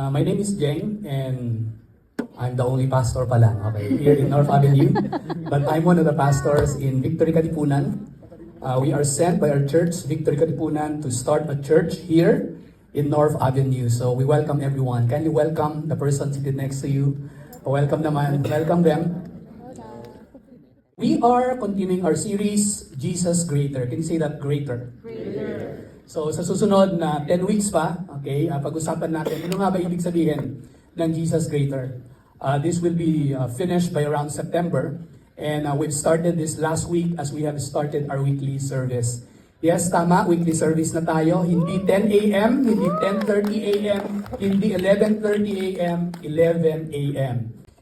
My name is Jeng, and I'm the only pastor pa lang, okay, here in North Avenue. But I'm one of the pastors in Victory Katipunan. We are sent by our church, Victory Katipunan, to start a church here in North Avenue. So we welcome everyone. Kindly welcome the person seated next to you. Welcome them. We are continuing our series, Jesus Greater. Can you say that, greater? Greater. So sa susunod na 10 weeks pa, okay, pag-usapan natin, ano nga ba ibig sabihin ng Jesus Greater? This will be finished by around September. And we've started this last week as we have started our weekly service. Yes, tama, weekly service na tayo. Hindi 10 a.m., hindi 10:30 a.m., hindi 11:30 a.m., 11 a.m.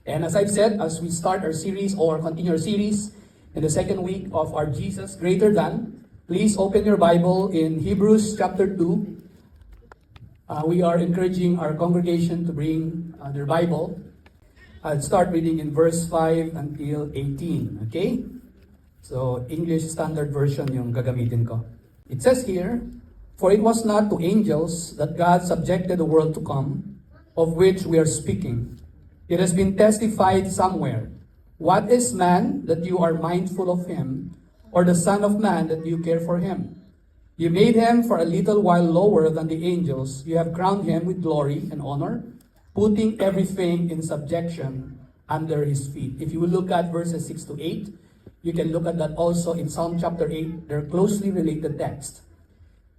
And as I've said, as we start our series or continue our series in the second week of our Jesus Greater Than, please open your Bible in Hebrews chapter 2. We are encouraging our congregation to bring their Bible. I'll start reading in verse 5 until 18, okay? So, English Standard Version yung gagamitin ko. It says here, "For it was not to angels that God subjected the world to come, of which we are speaking. It has been testified somewhere. What is man that you are mindful of him, or the Son of Man that you care for him? You made him for a little while lower than the angels. You have crowned him with glory and honor, putting everything in subjection under his feet." If you will look at verses 6 to 8, you can look at that also in Psalm chapter 8. They're closely related texts.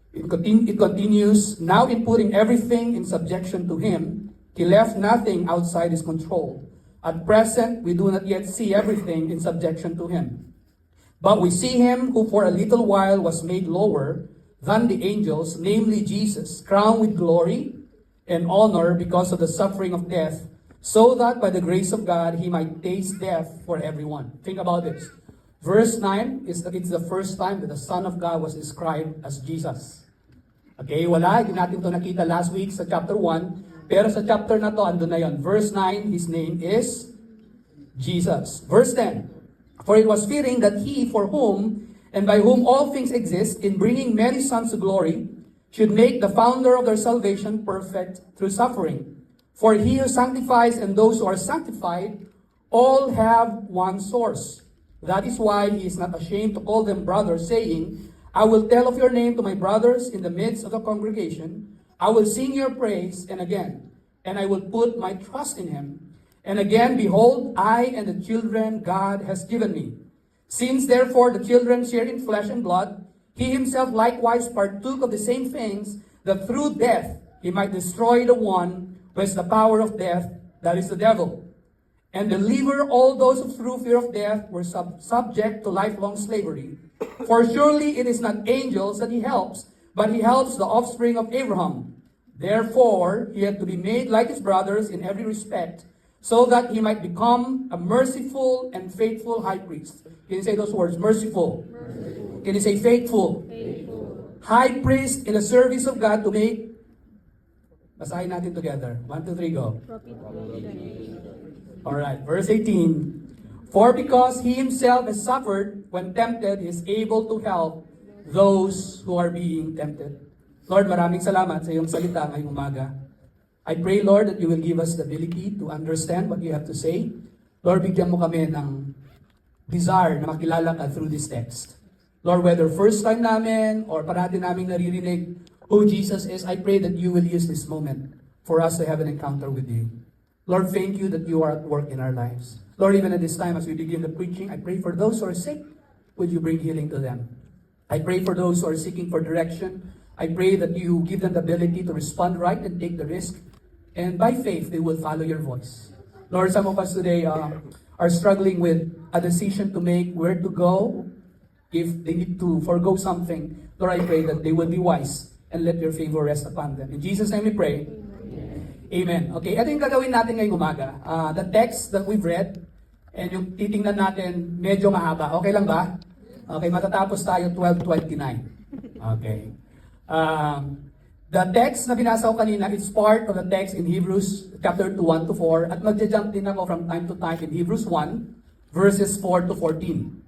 It continues, "Now in putting everything in subjection to him, he left nothing outside his control. At present, we do not yet see everything in subjection to him. But we see him who for a little while was made lower than the angels, namely Jesus, crowned with glory and honor because of the suffering of death, so that by the grace of God he might taste death for everyone." Think about this. Verse 9 is that it's the first time that the Son of God was described as Jesus. Okay, hindi natin ito nakita last week sa chapter 1, pero sa chapter na to, andun na yun. Verse 9, his name is Jesus. Verse 10, "For it was fitting that he for whom and by whom all things exist, in bringing many sons to glory, should make the founder of their salvation perfect through suffering. For he who sanctifies and those who are sanctified all have one source. That is why he is not ashamed to call them brothers, saying, I will tell of your name to my brothers in the midst of the congregation. I will sing your praise, and I will put my trust in him. And again, behold, I and the children God has given me. Since therefore the children share in flesh and blood, he himself likewise partook of the same things, that through death he might destroy the one who has the power of death, that is the devil, and deliver all those who through fear of death were subject to lifelong slavery. For surely it is not angels that he helps, but he helps the offspring of Abraham. Therefore he had to be made like his brothers in every respect, so that he might become a merciful and faithful high priest." Can you say those words? Merciful. Can you say faithful? High priest in the service of God to make. Basahin natin together. 1, 2, 3, go. Alright, verse 18. "For because he himself has suffered when tempted, he is able to help those who are being tempted." Lord, maraming salamat sa iyong salita ngayong umaga. I pray, Lord, that you will give us the ability to understand what you have to say. Lord, bigyan mo kami ng desire na makilala ka through this text. Lord, whether first time namin or parati namin naririnig who Jesus is, I pray that you will use this moment for us to have an encounter with you. Lord, thank you that you are at work in our lives. Lord, even at this time as we begin the preaching, I pray for those who are sick, would you bring healing to them? I pray for those who are seeking for direction. I pray that you give them the ability to respond right and take the risk. And by faith, they will follow your voice. Lord, some of us today are struggling with a decision to make, where to go, if they need to forgo something. Lord, I pray that they will be wise and let your favor rest upon them. In Jesus' name we pray. Amen. Okay, ito yung gagawin natin ngayong umaga. The text that we've read, and yung titingnan natin, medyo mahaba. Okay lang ba? Okay, matatapos tayo 12:29. Okay. The text na binasa ko kanina is part of the text in Hebrews chapter 2, 1 to 4. At magja-jump din ako from time to time in Hebrews 1, verses 4 to 14.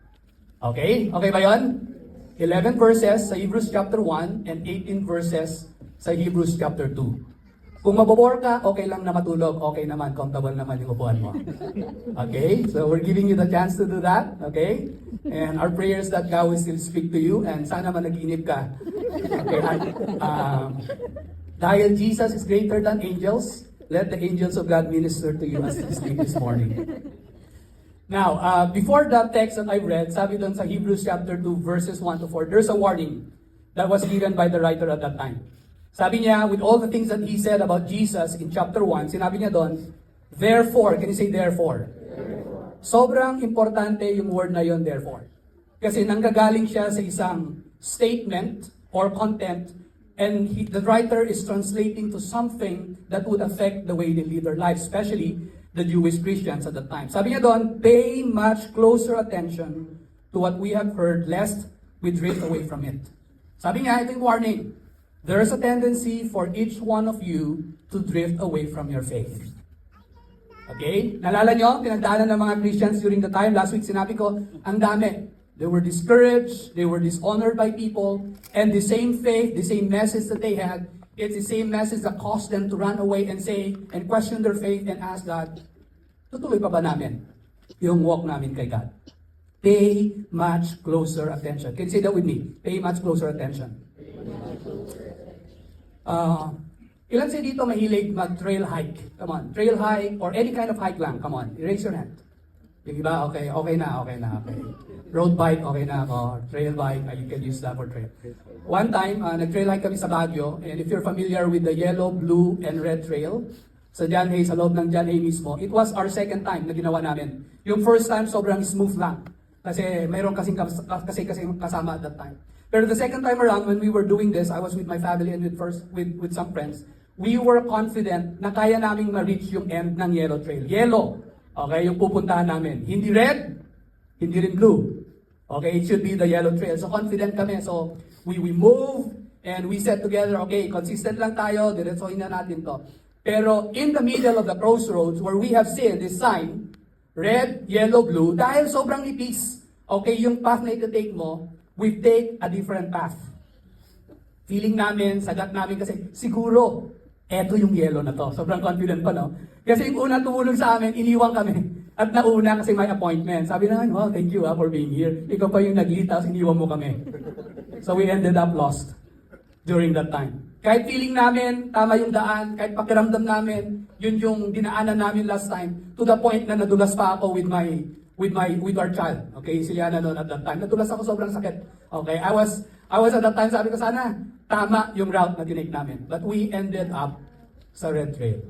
Okay? Okay ba yun? 11 verses sa Hebrews chapter 1 and 18 verses sa Hebrews chapter 2. Kung mabobore ka, okay lang na matulog, okay naman, comfortable naman yung upuan mo. Okay? So we're giving you the chance to do that, okay? And our prayers that God will still speak to you and sana managinip ka. Okay? Dahil Jesus is greater than angels, let the angels of God minister to you as you sleep this morning. Now, before the text that I read, sabi doon sa Hebrews chapter 2, verses 1 to 4, there's a warning that was given by the writer at that time. Sabi niya, with all the things that he said about Jesus in chapter 1, sinabi niya doon, therefore, can you say therefore? Sobrang importante yung word na yon, therefore. Kasi nanggagaling siya sa isang statement or content, and the writer is translating to something that would affect the way they live their lives, especially the Jewish Christians at the time. Sabi niya doon, pay much closer attention to what we have heard, lest we drift away from it. Sabi niya, ito yung warning. There is a tendency for each one of you to drift away from your faith. Okay? Nalala nyo, pinagdaanan ng mga Christians during the time, last week sinabi ko, ang dami. They were discouraged, they were dishonored by people, and the same faith, the same message that they had, it's the same message that caused them to run away and say, and question their faith and ask God, tutuloy pa ba namin yung walk namin kay God? Pay much closer attention. Can you say that with me? Pay much closer attention. Ilan sa dito mahilig mag-trail hike? Come on, trail hike or any kind of hike lang. Come on, raise your hand. Yung iba, okay na. Road bike, okay na ako. Trail bike, you can use that for trail. One time, nag-trail hike kami sa Baguio, and if you're familiar with the yellow, blue, and red trail, sa John Hay, sa loob ng John Hay mismo, it was our second time na ginawa namin. Yung first time, sobrang smooth lang. Kasi mayroon kasing kasama at that time. Pero the second time around, when we were doing this, I was with my family and with some friends. We were confident na kaya naming ma-reach yung end ng yellow trail. Yellow, okay, yung pupuntahan namin. Hindi red, hindi rin blue. Okay, it should be the yellow trail. So confident kami. So we move and we said together, okay, consistent lang tayo, diretsohin na natin to. Pero in the middle of the crossroads where we have seen this sign, red, yellow, blue, dahil sobrang nipis, okay, yung path na ito-take mo, we take a different path. Feeling namin, sagat namin kasi, siguro, eto yung yellow na to. Sobrang confident pa, no? Kasi yung una tumulong sa amin, iniwang kami. At nauna kasi may appointment. Sabi namin, wow, thank you for being here. Ikaw pa yung nag-lead, tapos iniwang mo kami. So we ended up lost during that time. Kahit feeling namin, tama yung daan, kahit pakiramdam namin, yun yung dinaanan namin last time, to the point na nadulas pa ako with our child. Okay, si Liana noon at that time. Nadulas ako, sobrang sakit. Okay, I was at that time, sabi ko sana, tama yung route na tinake namin. But we ended up sa Red Trail.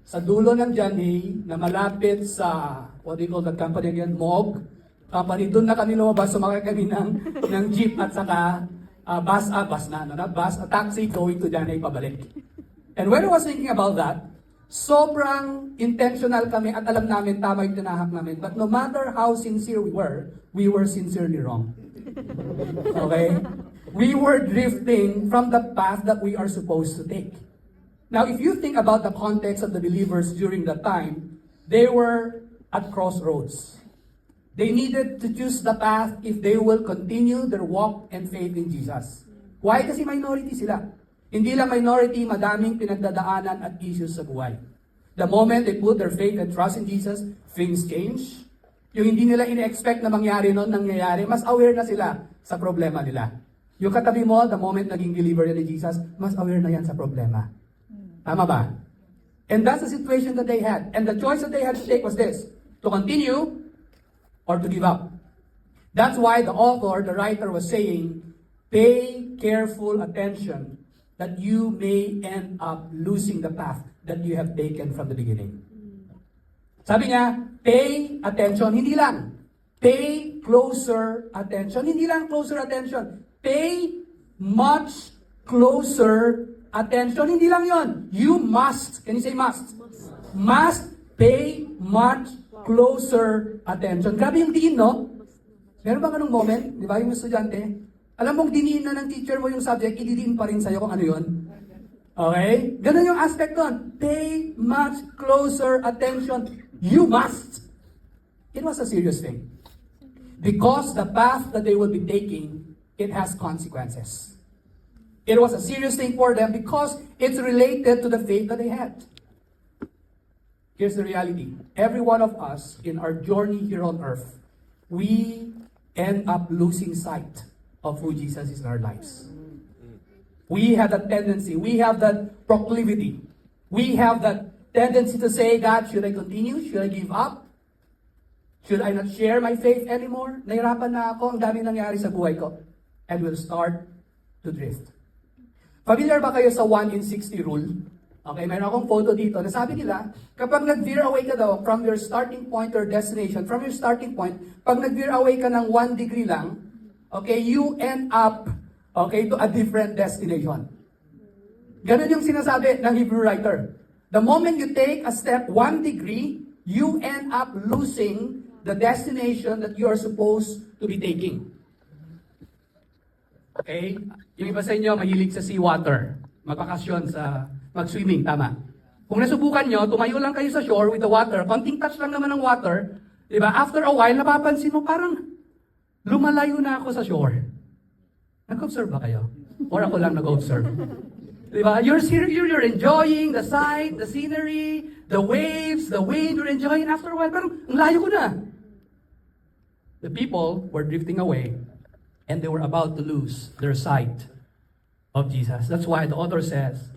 Sa dulo ng John Hay, na malapit sa, what do you call that company again? Mog. Company, doon na kami lumabas, sumakay kami ng jeep at saka taxi going to John Hay pabalik. And when I was thinking about that, sobrang intentional kami at alam namin tama yung tinahak namin. But no matter how sincere we were sincerely wrong. Okay? We were drifting from the path that we are supposed to take. Now, if you think about the context of the believers during that time, they were at crossroads. They needed to choose the path if they will continue their walk and faith in Jesus. Why? Kasi minority sila. Hindi lang minority, madaming pinagdadaanan at issues sa buhay. The moment they put their faith and trust in Jesus, things change. Yung hindi nila ina-expect na mangyari noon, nangyayari, mas aware na sila sa problema nila. Yung katabi mo, the moment naging believer ni Jesus, mas aware na yan sa problema. Tama ba? And that's the situation that they had. And the choice that they had to take was this, to continue or to give up. That's why the author, the writer was saying, pay careful attention that you may end up losing the path that you have taken from the beginning. Sabi niya, pay attention, hindi lang. Pay closer attention, hindi lang closer attention. Pay much closer attention, hindi lang yon. You must, can you say must? Must pay much closer attention. Grabe yung diin, no? Meron ba ganung moment? Di ba yung estudyante? Alam mong diniin na ng teacher mo yung subject, ididiin pa rin sa'yo kung ano yun. Okay? Ganun yung aspect doon. Pay much closer attention. You must. It was a serious thing. Because the path that they will be taking, it has consequences. It was a serious thing for them because it's related to the faith that they had. Here's the reality. Every one of us in our journey here on earth, we end up losing sight of who Jesus is in our lives. We have that tendency, we have that proclivity, we have that tendency to say, God, should I continue? Should I give up? Should I not share my faith anymore? Nahirapan na ako, ang dami nangyari sa buhay ko. And we'll start to drift. Familiar ba kayo sa 1 in 60 rule? Okay, mayroon akong photo dito na sabi nila, kapag nag-veer away ka daw from your starting point or destination, from your starting point, pag nag-veer away ka ng 1 degree lang, okay, you end up, okay, to a different destination. Ganun yung sinasabi ng Hebrew writer. The moment you take a step 1 degree, you end up losing the destination that you are supposed to be taking. Okay? Yung iba sa inyo, mahilig sa seawater. Magbakasyon sa mag-swimming, tama. Kung nasubukan nyo, tumayo lang kayo sa shore with the water, konting touch lang naman ng water, di ba? After a while, napapansin mo, parang lumalayo na ako sa shore. Nag-observe ba kayo? Or ako lang nag-observe? Di ba? You're enjoying the sight, the scenery, the waves, the wind, you're enjoying. After a while, parang ang layo ko na. The people were drifting away, and they were about to lose their sight of Jesus. That's why the author says,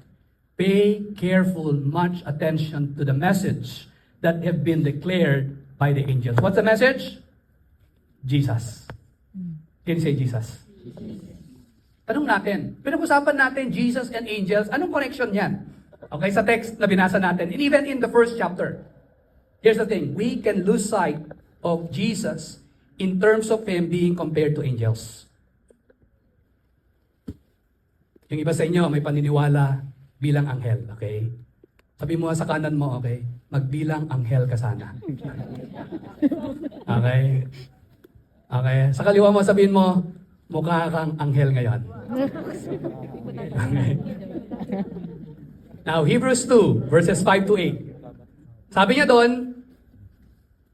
pay careful, much attention to the message that have been declared by the angels. What's the message? Jesus. Can you say Jesus? Tanong natin, pinag-usapan natin Jesus and angels, anong connection yan? Okay, sa text na binasa natin, and even in the first chapter. Here's the thing, we can lose sight of Jesus in terms of Him being compared to angels. Yung iba sa inyo, may paniniwala bilang anghel, okay? Sabi mo sa kanan mo, okay? Magbilang anghel ka sana. Okay? Okay? Sa kaliwa mo, sabihin mo, mukha kang anghel ngayon. Okay? Now, Hebrews 2, verses 5 to 8. Sabi niya doon,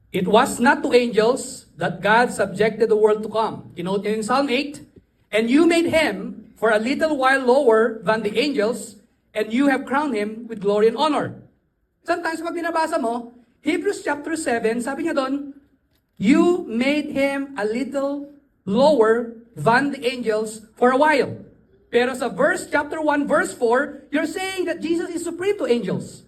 it was not to angels that God subjected the world to come. Kinote niya yung Psalm 8, and you made Him for a little while lower than the angels, and you have crowned Him with glory and honor. Sometimes pag binabasa mo, Hebrews chapter 7, sabi niya doon, you made Him a little lower than the angels for a while. Pero sa chapter 1, verse 4, you're saying that Jesus is supreme to angels.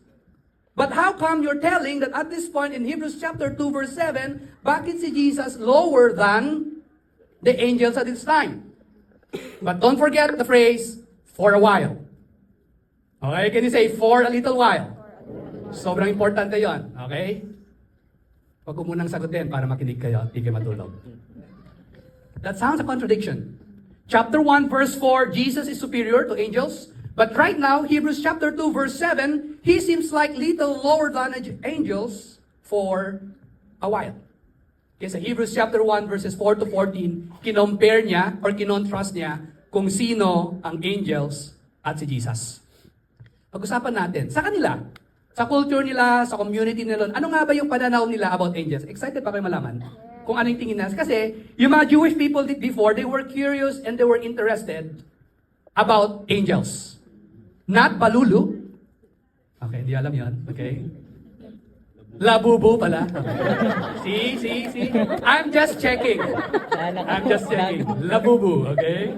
But how come you're telling that at this point in Hebrews chapter 2, verse 7, bakit si Jesus lower than the angels at this time? But don't forget the phrase, for a while. Okay, can you say, for a little while? Sobrang importante yon, okay? Huwag ko munang sagutin para makinig kayo, hindi kayo matulog. That sounds a contradiction. Chapter 1, verse 4, Jesus is superior to angels. But right now, Hebrews chapter 2, verse 7, He seems like little lower than angels for a while. Okay, sa Hebrews chapter 1, verses 4 to 14, kinompare niya or kinontrast niya kung sino ang angels at si Jesus. Pag-usapan natin, sa kanila, sa culture nila, sa community nila, ano nga ba yung pananaw nila about angels? Excited pa kayo malaman kung ano yung tingin nila? Kasi yung mga Jewish people did before, they were curious and they were interested about angels. Not balulu. Okay, hindi alam yon. Okay. Labubu pala. Okay. See. I'm just checking. Labubu, okay?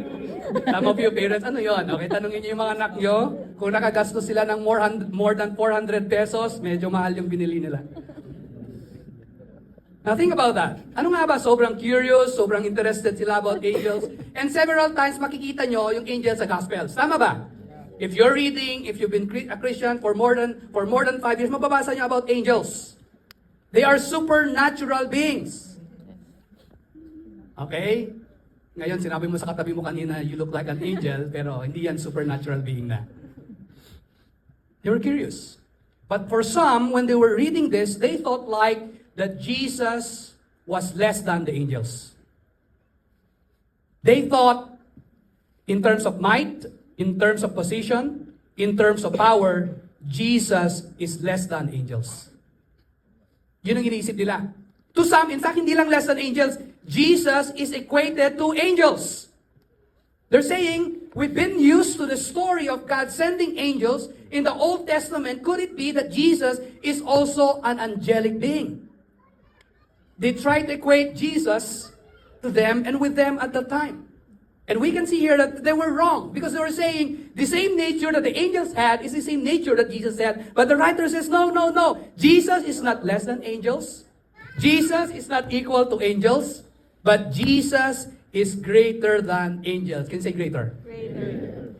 Some of you parents, ano yon? Okay, tanungin niyo yung mga anak niyo, kung nakagastos sila ng more than 400 pesos, medyo mahal yung binili nila. Now think about that. Ano nga ba? Sobrang curious, sobrang interested sila about angels. And several times makikita nyo yung angels sa Gospels. Tama ba? If you're reading, if you've been a Christian for more than 5 years, mababasa nyo about angels. They are supernatural beings. Okay? Ngayon, sinabi mo sa katabi mo kanina, you look like an angel, pero hindi yan supernatural being na. They were curious. But for some, when they were reading this, they thought like that Jesus was less than the angels. They thought, in terms of might, in terms of position, in terms of power, Jesus is less than angels. Yun ang iniisip nila. To some, in fact, hindi lang less than angels, Jesus is equated to angels. They're saying, we've been used to the story of God sending angels in the Old Testament. Could it be that Jesus is also an angelic being? They tried to equate Jesus to them and with them at the time. And we can see here that they were wrong because they were saying the same nature that the angels had is the same nature that Jesus had. But the writer says, no, no, no. Jesus is not less than angels. Jesus is not equal to angels. But Jesus is greater than angels. Can you say greater? Greater.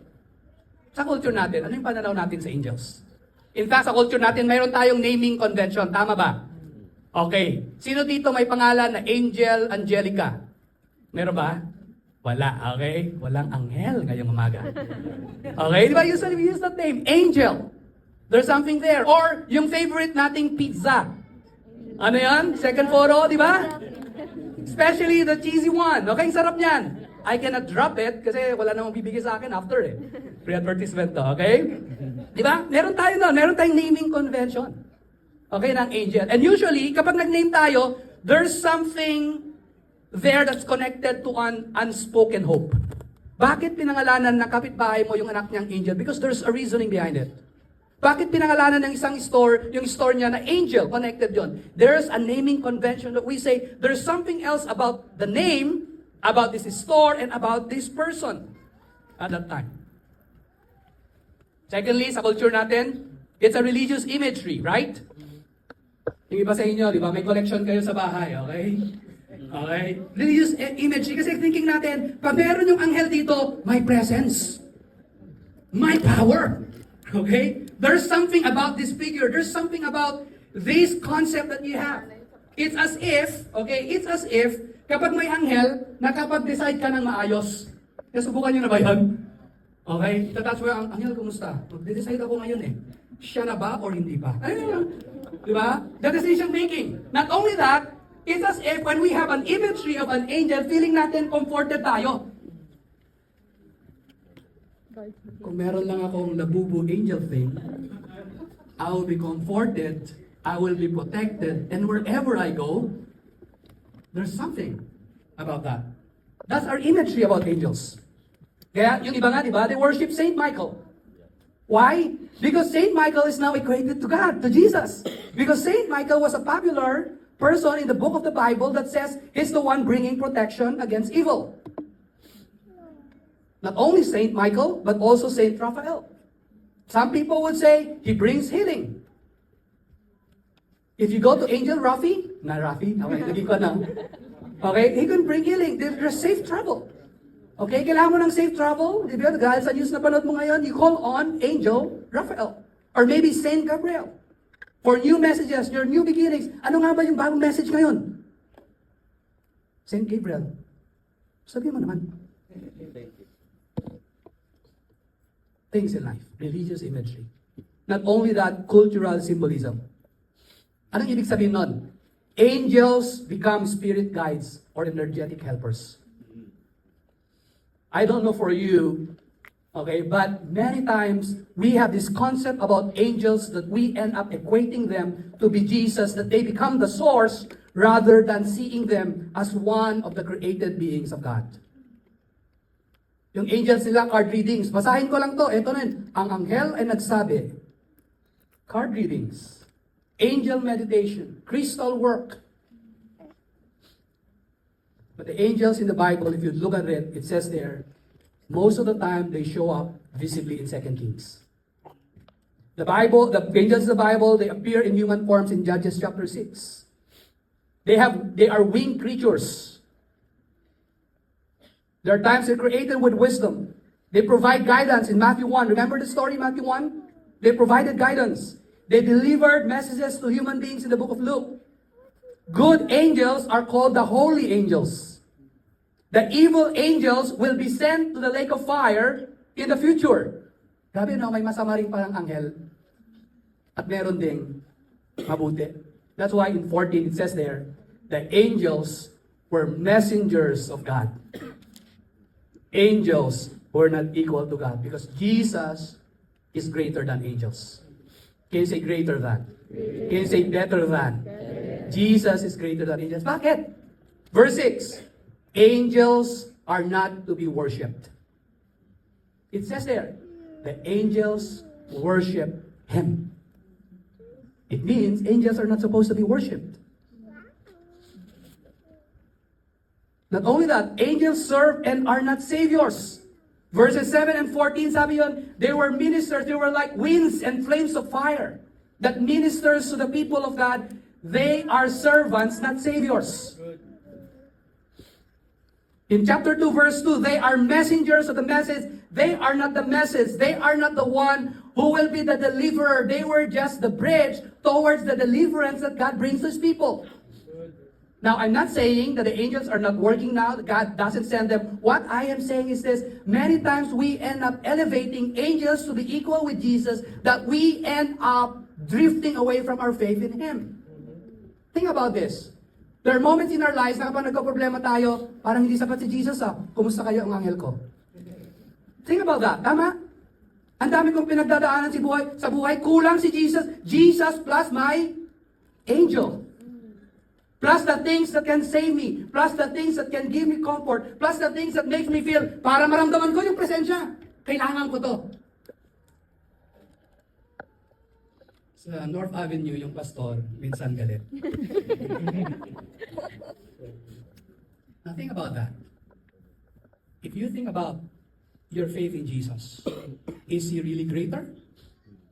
Sa culture natin, ano yung pananaw natin sa angels? In fact, sa culture natin, mayroon tayong naming convention. Tama ba? Okay. Sino dito may pangalan na Angel Angelica? Meron ba? Wala, okay? Walang anghel ngayong umaga. Okay, di ba? Usually we use that name, angel. There's something there. Or yung favorite nating pizza. Ano yan? Second photo, di ba? Especially the cheesy one. Okay, sarap niyan. I cannot drop it kasi wala namang bibigay sa akin after eh. Free advertisement to, okay? Di ba? Meron tayo nun. Meron tayong naming convention. Okay, ng angel. And usually, kapag nag-name tayo, there's something there that's connected to an unspoken hope. Bakit pinangalanan ng kapitbahay mo yung anak niyang angel? Because there's a reasoning behind it. Bakit pinangalanan ng isang store, yung store niya na angel, connected yon? There's a naming convention that we say, there's something else about the name, about this store, and about this person at that time. Secondly, sa culture natin, it's a religious imagery, right? Yung iba sa inyo, di ba? May collection kayo sa bahay, okay? Okay? Religious imagery. Kasi thinking natin, pag meron yung anghel dito, my presence. My power. Okay? There's something about this figure. There's something about this concept that you have. It's as if, okay, it's as if, kapag may anghel, nakapag-decide ka ng maayos. Nasubukan nyo na ba yan? Okay? That's where ang anghel, kumusta? Mag-decide ako ngayon eh. Siya na ba or hindi pa? Ayun. Di ba? The decision making. Not only that, it's as if when we have an imagery of an angel, feeling natin comforted tayo. Kung meron lang akong labubo angel thing, I will be comforted, I will be protected, and wherever I go, there's something about that. That's our imagery about angels. Kaya yung iba nga, di ba, they worship Saint Michael. Why? Because Saint Michael is now equated to God, to Jesus. Because Saint Michael was a popular person in the book of the Bible that says he's the one bringing protection against evil. Not only Saint Michael, but also Saint Raphael. Some people would say he brings healing. If you go to Angel Rafi, okay, lagi ko na. Okay, he can bring healing. There's safe travel. Okay, kailangan mo ng safe travel. Di ba? Dahil sa news na panood mo ngayon, you call on Angel Raphael. Or maybe Saint Gabriel. For new messages, your new beginnings. Ano nga ba yung bagong message ngayon? Saint Gabriel. Sabi mo naman. Things in life. Religious imagery. Not only that, cultural symbolism. Anong ibig sabihin nun? Angels become spirit guides or energetic helpers. I don't know for you, okay, but many times we have this concept about angels that we end up equating them to be Jesus, that they become the source rather than seeing them as one of the created beings of God. Yung angels nila, card readings. Basahin ko lang to. Ito na yun. Ang anghel ay nagsabi. Card readings. Angel meditation. Crystal work. But the angels in the Bible, if you look at it, it says there, most of the time they show up visibly in 2 Kings. The Bible, the angels of the Bible, they appear in human forms in Judges chapter 6. They are winged creatures. There are times they're created with wisdom. They provide guidance in Matthew 1. Remember the story, Matthew 1? They provided guidance. They delivered messages to human beings in the book of Luke. Good angels are called the holy angels. The evil angels will be sent to the lake of fire in the future. Grabe no, may masama rin parang anghel. At meron ding mabuti. That's why in 14 it says there, the angels were messengers of God. Angels were not equal to God because Jesus is greater than angels. Can you say greater than? Can you say better than? Jesus is greater than angels. Bakit? Verse 6. Angels are not to be worshipped. It says there, the angels worship him. It means angels are not supposed to be worshipped. Not only that, angels serve and are not saviors. Verses 7 and 14, sabi yun, they were ministers, they were like winds and flames of fire that ministers to the people of God. They are servants, not saviors. In chapter 2, verse 2, they are messengers of the message. They are not the message. They are not the one who will be the deliverer. They were just the bridge towards the deliverance that God brings to His people. Now, I'm not saying that the angels are not working now, that God doesn't send them. What I am saying is this, many times we end up elevating angels to be equal with Jesus, that we end up drifting away from our faith in Him. Think about this. There are moments in our lives na kapag nagka-problema tayo, parang hindi sapat si Jesus kumusta kayo ang anghel ko? Think about that, tama? Ang dami kong pinagdadaanan sa buhay, kulang si Jesus. Jesus plus my angel. Plus the things that can save me. Plus the things that can give me comfort. Plus the things that makes me feel, para maramdaman ko yung presensya. Kailangan ko to. Sa North Avenue, yung pastor, minsan galit. Now think about that. If you think about your faith in Jesus, is He really greater?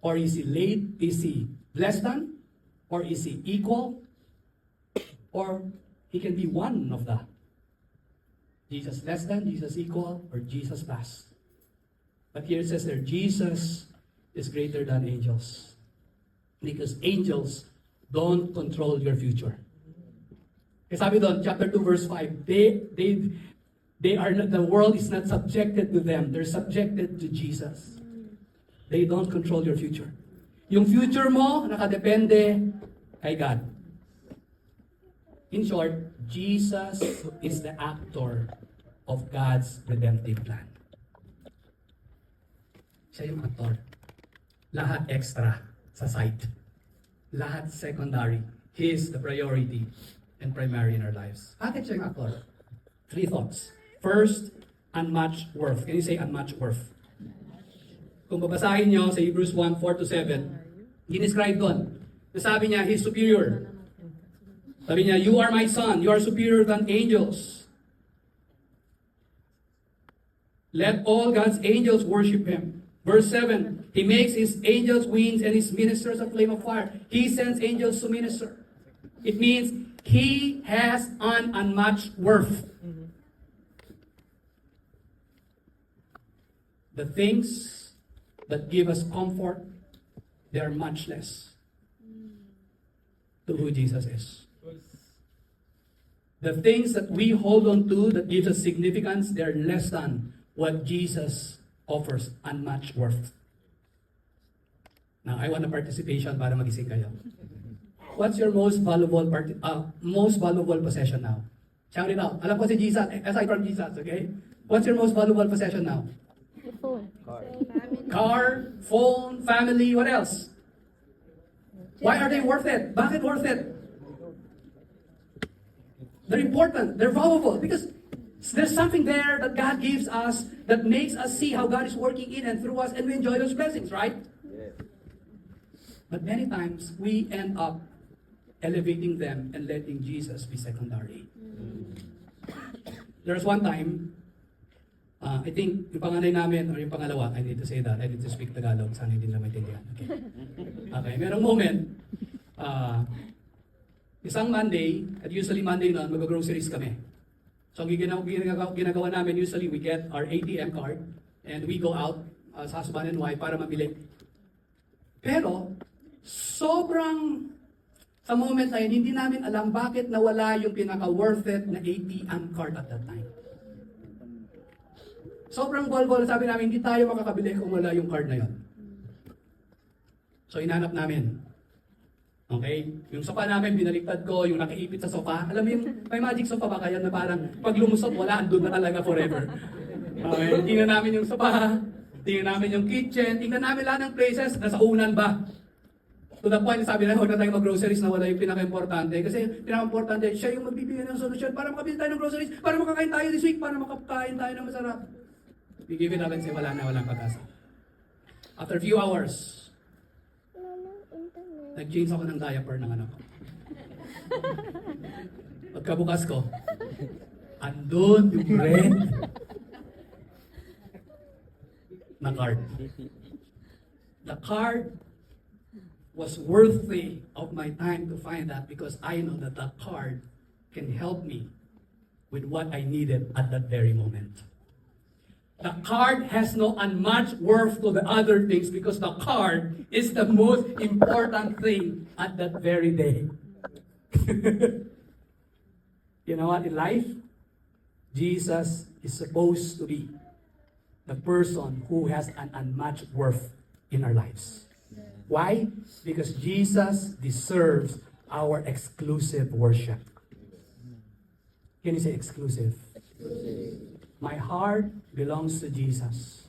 Or is He late? Is He less than? Or is He equal? Or He can be one of the Jesus less than, Jesus equal, or Jesus plus. But here it says there, Jesus is greater than angels. Because angels don't control your future. Kasi sabi doon, chapter 2, verse 5, they are not, the world is not subjected to them. They're subjected to Jesus. They don't control your future. Yung future mo, nakadepende kay God. In short, Jesus is the actor of God's redemptive plan. Siya yung actor. Lahat extra sa side. Lahat secondary. He is the priority and primary in our lives. Bakit siya yung actor? 3 thoughts. First, unmatched worth. Can you say unmatched worth? Kung babasahin nyo sa Hebrews 1, 4-7, dinescribe doon. Sabi niya, He's superior. Sabi niya, you are my son. You are superior than angels. Let all God's angels worship Him. Verse 7, He makes His angels winds and His ministers a flame of fire. He sends angels to minister. It means He has an unmatched worth. The things that give us comfort, they are matchless to who Jesus is. The things that we hold on to that gives us significance, they're less than what Jesus offers, unmatched worth. Now, I want a participation para magising kayo. What's your most valuable possession now? Shout it out. Alam ko si Jesus, aside from Jesus, okay? What's your most valuable possession now? Phone. Car, phone, family, what else? Why are they worth it? Bakit worth it? They're important, they're valuable, because there's something there that God gives us that makes us see how God is working in and through us, and we enjoy those blessings, right? Yes. But many times, we end up elevating them and letting Jesus be secondary. There's one time, I think yung panganay namin, or yung pangalawa, I need to say that, I need to speak Tagalog, sana hindi nila maintindihan. Okay. Okay, merong moment, isang Monday, at usually Monday noon, mag-groceries kami. So ang ginagawa namin, usually we get our ATM card, and we go out as husband and wife para mabili. Pero, sobrang, sa moment na yun, hindi namin alam bakit nawala yung pinaka-worth it na ATM card at that time. Sobrang bol-bol, sabi namin, hindi tayo makakabili kung wala yung card na yun. So, inanap namin. Okay? Yung sofa namin, binaliktad ko, yung nakaipit sa sofa. Alam mo yung, may magic sofa ba kaya na parang pag lumusot, wala, andun na talaga forever. Okay? Tingnan namin yung sofa, tingnan namin yung kitchen, tingnan namin lahat ng places, nasa unan ba? To the point, sabi na, huwag na tayo mag-groceries na wala yung pinaka-importante. Kasi pinaka-importante, siya yung magbibigay ng solusyon para makabili tayo ng groceries, para makakain tayo this week, para makakain tayo ng masarap. We give it up and say, walang pag-asa. After a few hours, nag-change ako ng diaper ng anak ko. Pagkabukas ko, andun yung red na card. The card was worthy of my time to find that because I know that the card can help me with what I needed at that very moment. The card has no unmatched worth to the other things because the card is the most important thing at that very day. You know what? In life, Jesus is supposed to be the person who has an unmatched worth in our lives. Why? Because Jesus deserves our exclusive worship. Can you say exclusive? My heart belongs to Jesus.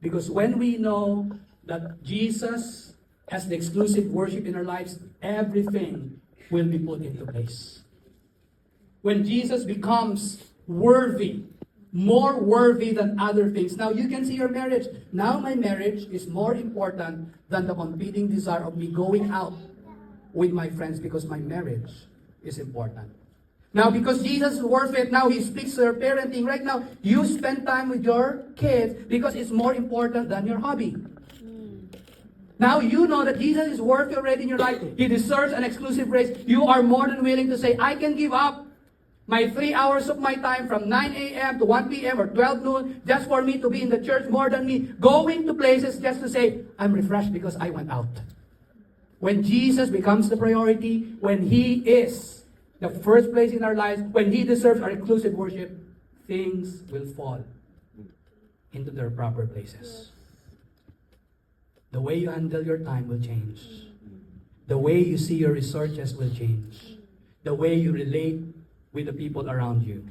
Because when we know that Jesus has the exclusive worship in our lives, everything will be put into place. When Jesus becomes worthy, more worthy than other things. Now you can see your marriage. Now my marriage is more important than the competing desire of me going out with my friends because my marriage is important. Now because Jesus is worth it, now He speaks to your parenting. Right now, you spend time with your kids because it's more important than your hobby. Now you know that Jesus is worth it already in your life. He deserves an exclusive grace. You are more than willing to say, I can give up my 3 hours of my time from 9 a.m. to 1 p.m. or 12 noon just for me to be in the church more than me going to places just to say, I'm refreshed because I went out. When Jesus becomes the priority, when He is the first place in our lives, when He deserves our exclusive worship, things will fall into their proper places. The way you handle your time will change. The way you see your resources will change. The way you relate with the people around you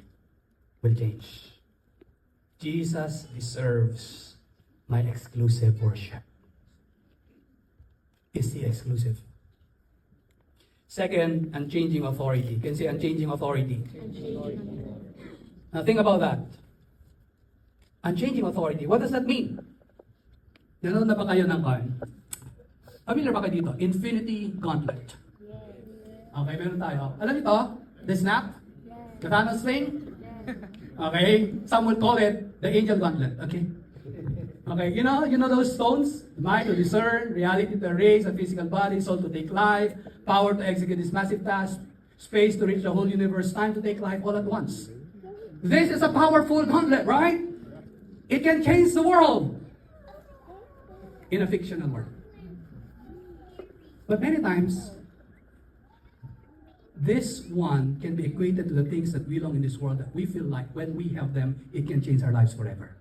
will change. Jesus deserves my exclusive worship. Is He exclusive? Second, unchanging authority. You can say unchanging authority. Now think about that. Unchanging authority. What does that mean? Nanonood na ba kayo ng familiar ba kayo dito? Infinity Gauntlet. Okay, meron tayo. Alam ito? The snap? The Thanos swing? Okay, some would call it the angel gauntlet. Okay? Okay, you know those stones? Mind to discern, reality to erase a physical body, soul to take life, power to execute this massive task, space to reach the whole universe, time to take life all at once. This is a powerful gauntlet, right? It can change the world in a fictional world. But many times, this one can be equated to the things that belong in this world that we feel like when we have them, it can change our lives forever.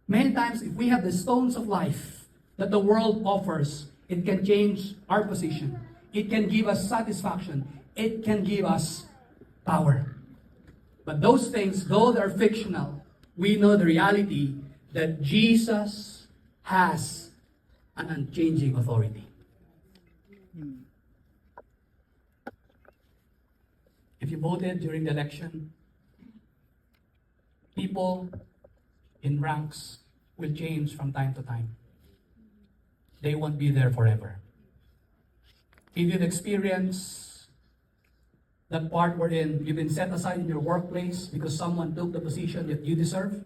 Many times, if we have the stones of life that the world offers, it can change our position. It can give us satisfaction. It can give us power. But those things, though they're fictional, we know the reality that Jesus has an unchanging authority. If you voted during the election, people in ranks will change from time to time. They won't be there forever. If you've experienced that part wherein you've been set aside in your workplace because someone took the position that you deserve,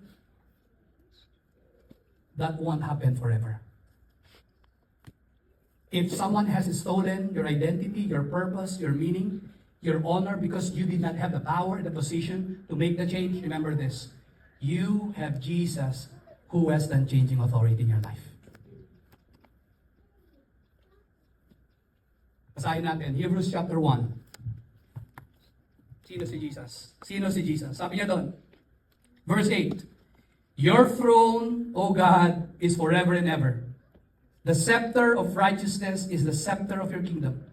that won't happen forever. If someone has stolen your identity, your purpose, your meaning, your honor because you did not have the power and the position to make the change, remember this. You have Jesus who has the unchanging authority in your life. Basahin natin, Hebrews chapter 1. Sino si Jesus? Sino si Jesus? Sabi niya doon, verse 8, Your throne, O God, is forever and ever. The scepter of righteousness is the scepter of your kingdom.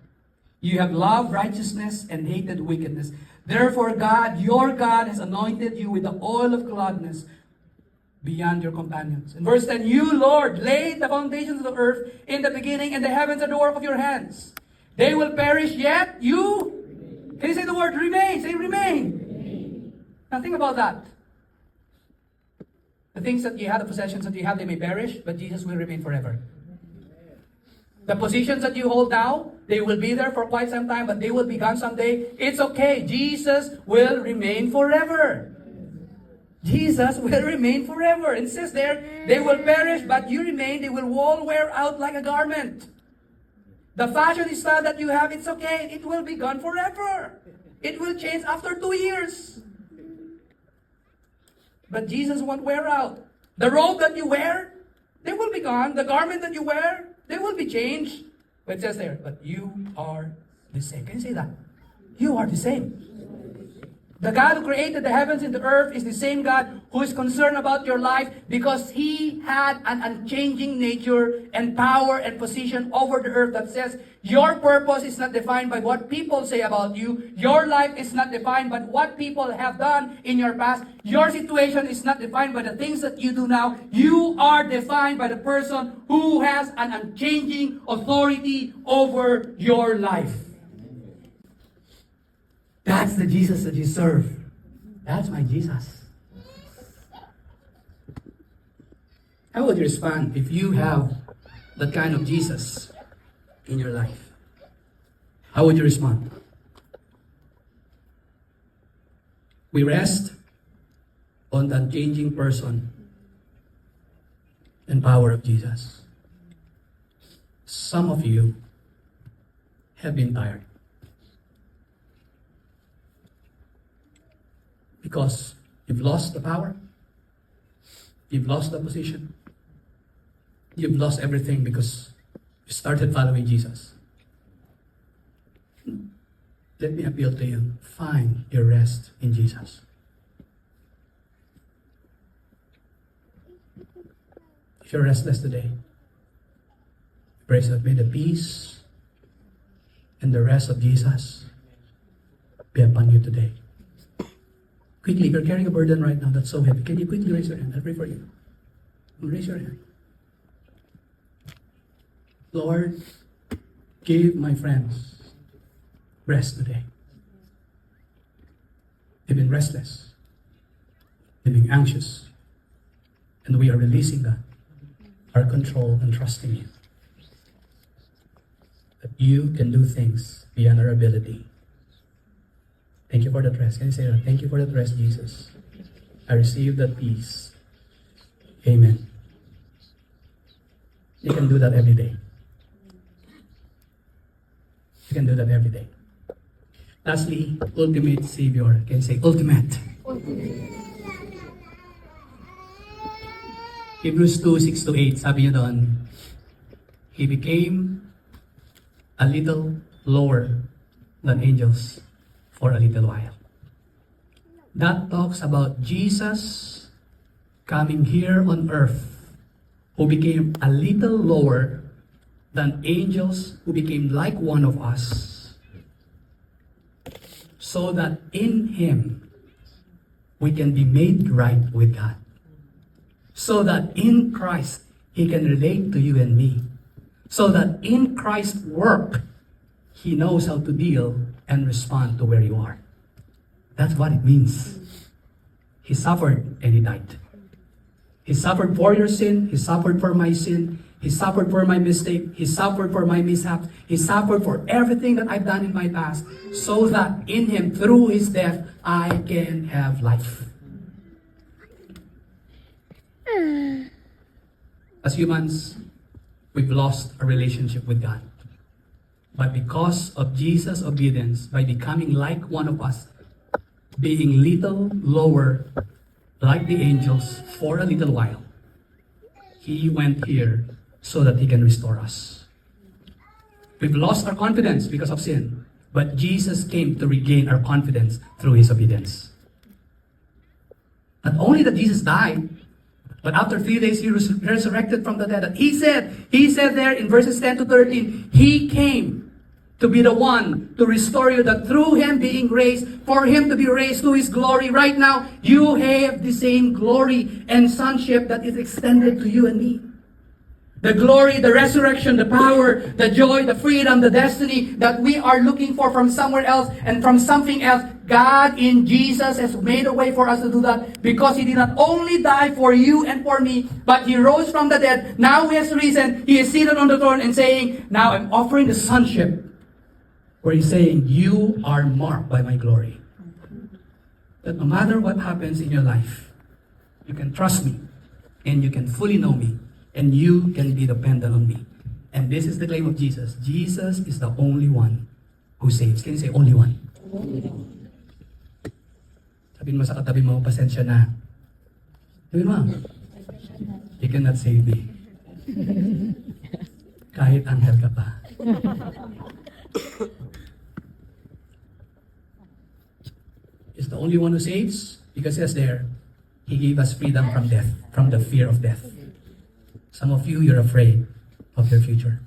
You have loved righteousness and hated wickedness. Therefore, God, your God, has anointed you with the oil of gladness beyond your companions. In verse 10, You, Lord, laid the foundations of the earth in the beginning, and the heavens are the work of your hands. They will perish, yet you... Can you say the word remain? Say remain. Now think about that. The things that you have, the possessions that you have, they may perish, but Jesus will remain forever. The positions that you hold now, they will be there for quite some time, but they will be gone someday. It's okay. Jesus will remain forever. Jesus will remain forever. It says there, they will perish, but you remain. They will all wear out like a garment. The fashion style that you have, it's okay. It will be gone forever. It will change after 2 years. But Jesus won't wear out. The robe that you wear, they will be gone. The garment that you wear, they will be changed. But it says there, but you are the same. Can you say that? You are the same. The God who created the heavens and the earth is the same God who is concerned about your life because He had an unchanging nature and power and position over the earth that says your purpose is not defined by what people say about you. Your life is not defined by what people have done in your past. Your situation is not defined by the things that you do now. You are defined by the person who has an unchanging authority over your life. That's the Jesus that you serve. That's my Jesus. How would you respond if you have that kind of Jesus in your life? How would you respond? We rest on the unchanging person and power of Jesus. Some of you have been tired. Because you've lost the power, you've lost the position, you've lost everything because you started following Jesus. Let me appeal to you. Find your rest in Jesus. If you're restless today, praise God, may the peace and the rest of Jesus be upon you today. Quickly, if you're carrying a burden right now that's so heavy, can you quickly raise your hand? I'll pray for you. Raise your hand. Lord, give my friends rest today. They've been restless. They've been anxious. And we are releasing that, our control, and trusting you. That you can do things beyond our ability. Thank you for that rest. Can you say that? Thank you for that rest, Jesus. I receive that peace. Amen. You can do that every day. You can do that every day. Lastly, ultimate Savior. Can you say ultimate? Hebrews 2:6-8, sabi niya doon, He became a little lower than angels for a little while. That talks about Jesus coming here on earth, who became a little lower than angels, who became like one of us, so that in Him we can be made right with God. So that in Christ He can relate to you and me. So that in Christ's work, He knows how to deal and respond to where you are. That's what it means. He suffered and He died. He suffered for your sin. He suffered for my sin. He suffered for my mistake. He suffered for my mishaps. He suffered for everything that I've done in my past, so that in Him, through His death, I can have life. As humans, we've lost a relationship with God. But because of Jesus' obedience, by becoming like one of us, being little lower like the angels for a little while, He went here so that He can restore us. We've lost our confidence because of sin, but Jesus came to regain our confidence through His obedience. Not only that Jesus died, but after 3 days He was resurrected from the dead. And He said there in verses 10-13, He came to be the one to restore you, that through Him being raised, for Him to be raised to His glory. Right now, you have the same glory and sonship that is extended to you and me. The glory, the resurrection, the power, the joy, the freedom, the destiny that we are looking for from somewhere else and from something else. God in Jesus has made a way for us to do that because He did not only die for you and for me, but He rose from the dead. Now He has risen. He is seated on the throne and saying, now I'm offering the sonship. Where He's saying, you are marked by my glory. That no matter what happens in your life, you can trust me and you can fully know me. And you can be dependent on me. And this is the claim of Jesus. Jesus is the only one who saves. Can you say only one? Sabihin mo sa katabi mo, pasensya na. Sabihin mo, you cannot save me. Kahit anghel ka pa. He's the only one who saves because He says there, He gave us freedom from death, from the fear of death. Some of you, you're afraid of your future.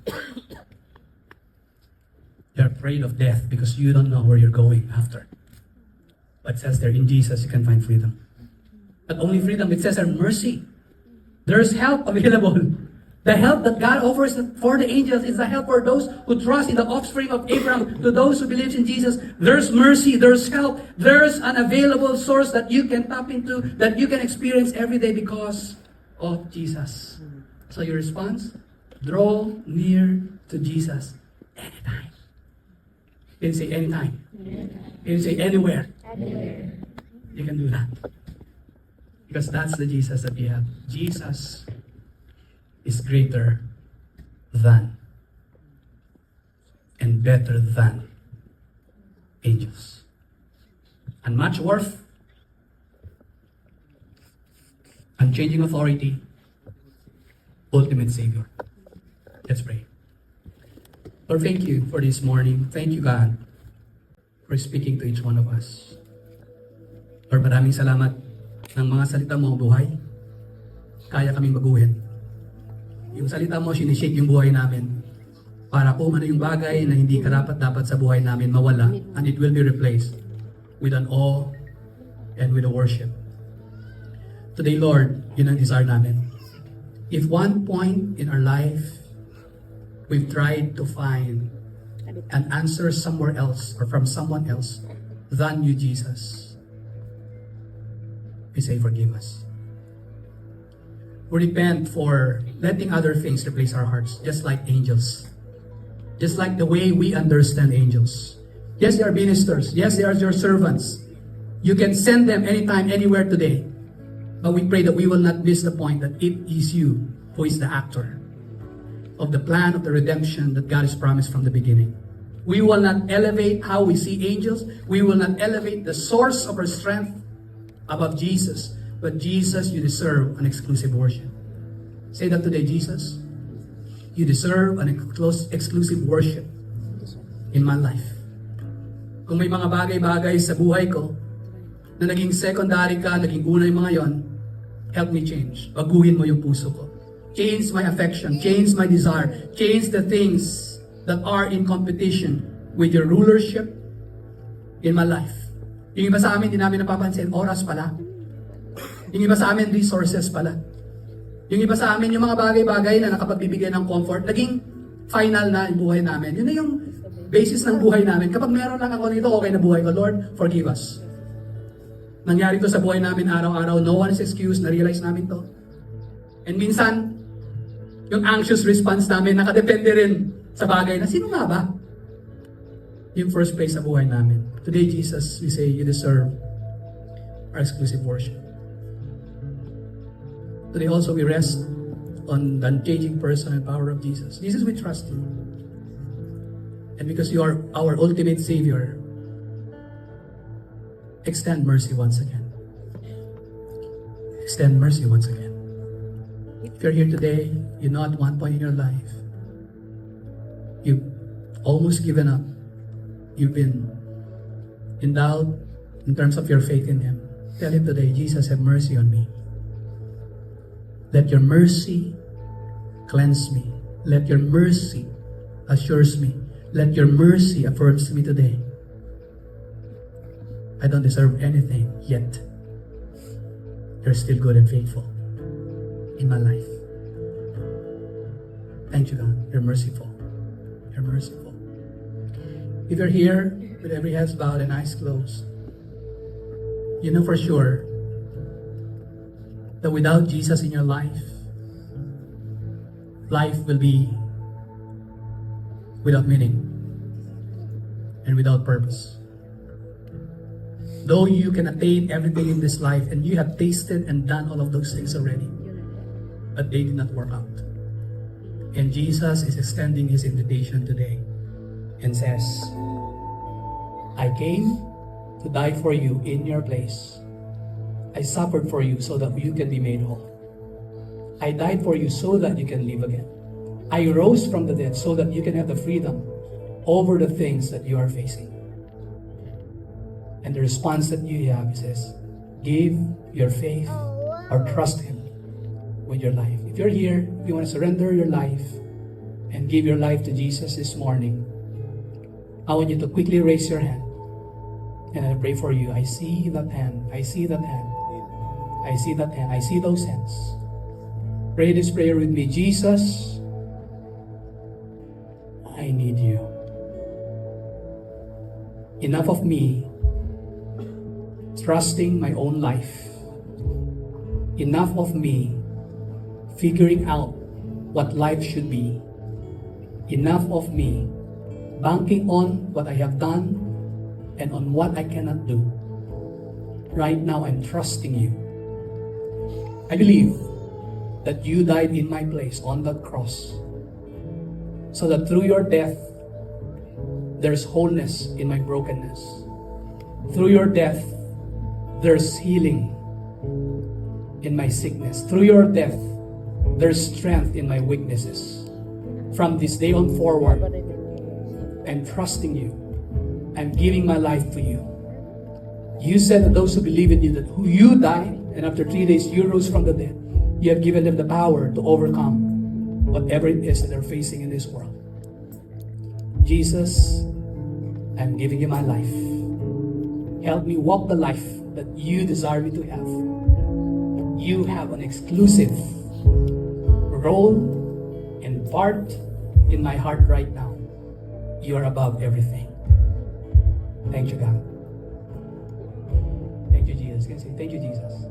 You're afraid of death because you don't know where you're going after. But it says there, in Jesus, you can find freedom. Not only freedom, it says there, mercy. There's help available. The help that God offers for the angels is the help for those who trust in the offspring of Abraham, to those who believe in Jesus. There's mercy, there's help, there's an available source that you can tap into, that you can experience every day because of Jesus. So your response, draw near to Jesus anytime. You can say anytime. You can say anywhere. You can do that. Because that's the Jesus that we have. Jesus is greater than and better than angels. And much worth, unchanging authority, ultimate Savior. Let's pray. Lord, thank you for this morning. Thank you, God, for speaking to each one of us. Lord, maraming salamat ng mga salita mo buhay. Kaya kaming baguhin. Yung salita mo, sinishake yung buhay namin. Para po man yung bagay na hindi karapat-dapat sa buhay namin mawala, and it will be replaced with an awe and with a worship. Today, Lord, yun ang desire namin. If one point in our life we've tried to find an answer somewhere else or from someone else than you, Jesus, we say forgive us. We repent for letting other things replace our hearts, just like angels. Just like the way we understand angels. Yes, they are ministers. Yes, they are your servants. You can send them anytime, anywhere today. But we pray that we will not miss the point that it is you who is the actor of the plan of the redemption that God has promised from the beginning. We will not elevate how we see angels. We will not elevate the source of our strength above Jesus. But Jesus, you deserve an exclusive worship. Say that today, Jesus. You deserve an exclusive worship in my life. Kung may mga bagay-bagay sa buhay ko na naging secondary ka, naging una yung mga yon, help me change. Baguhin mo yung puso ko. Change my affection, change my desire, change the things that are in competition with your rulership in my life. Yung iba sa amin, di namin napapansin, oras pala. Yung iba sa amin, resources pala. Yung iba sa amin, yung mga bagay-bagay na nakapagbibigay ng comfort, naging final na yung buhay namin. Yun na yung basis ng buhay namin. Kapag meron lang ako nito, okay na buhay ko. Lord, forgive us. Nangyari to sa buhay namin araw-araw. No one's excuse. Na-realize namin to. And minsan, yung anxious response namin, nakadepende rin sa bagay na, sino nga ba? Yung first place sa buhay namin. Today, Jesus, we say, you deserve our exclusive worship. Today also, we rest on the unchanging person and power of Jesus. Jesus, we trust you. And because you are our ultimate Savior, extend mercy once again. Extend mercy once again. If you're here today, you know at one point in your life, you've almost given up. You've been in doubt in terms of your faith in Him. Tell Him today, Jesus, have mercy on me. Let your mercy cleanse me. Let your mercy assures me. Let your mercy affirms me today. I don't deserve anything, yet you're still good and faithful in my life. Thank you, God. You're merciful. You're merciful. If you're here with every head bowed and eyes closed, you know for sure that without Jesus in your life, life will be without meaning and without purpose. Though you can attain everything in this life and you have tasted and done all of those things already, but they did not work out. And Jesus is extending his invitation today and says, I came to die for you in your place. I suffered for you so that you can be made whole. I died for you so that you can live again. I rose from the dead so that you can have the freedom over the things that you are facing. And the response that you have is, give your faith or trust him with your life. If you're here, if you want to surrender your life and give your life to Jesus this morning, I want you to quickly raise your hand. And I pray for you. I see that hand. I see that hand. I see that hand. I see those hands. Pray this prayer with me. Jesus, I need you. Enough of me trusting my own life. Enough of me figuring out what life should be. Enough of me banking on what I have done and on what I cannot do. Right now, I'm trusting you. I believe that you died in my place on that cross so that through your death, there's wholeness in my brokenness. Through your death, there's healing in my sickness. Through your death, there's strength in my weaknesses. From this day on forward, I'm trusting you. I'm giving my life to you. You said that those who believe in you, that who you died, and after 3 days you rose from the dead, you have given them the power to overcome whatever it is that they're facing in this world. Jesus, I'm giving you my life. Help me walk the life that you desire me to have. You have an exclusive role and part in my heart right now. You are above everything. Thank you, God. Thank you, Jesus. Can you say, thank you, Jesus.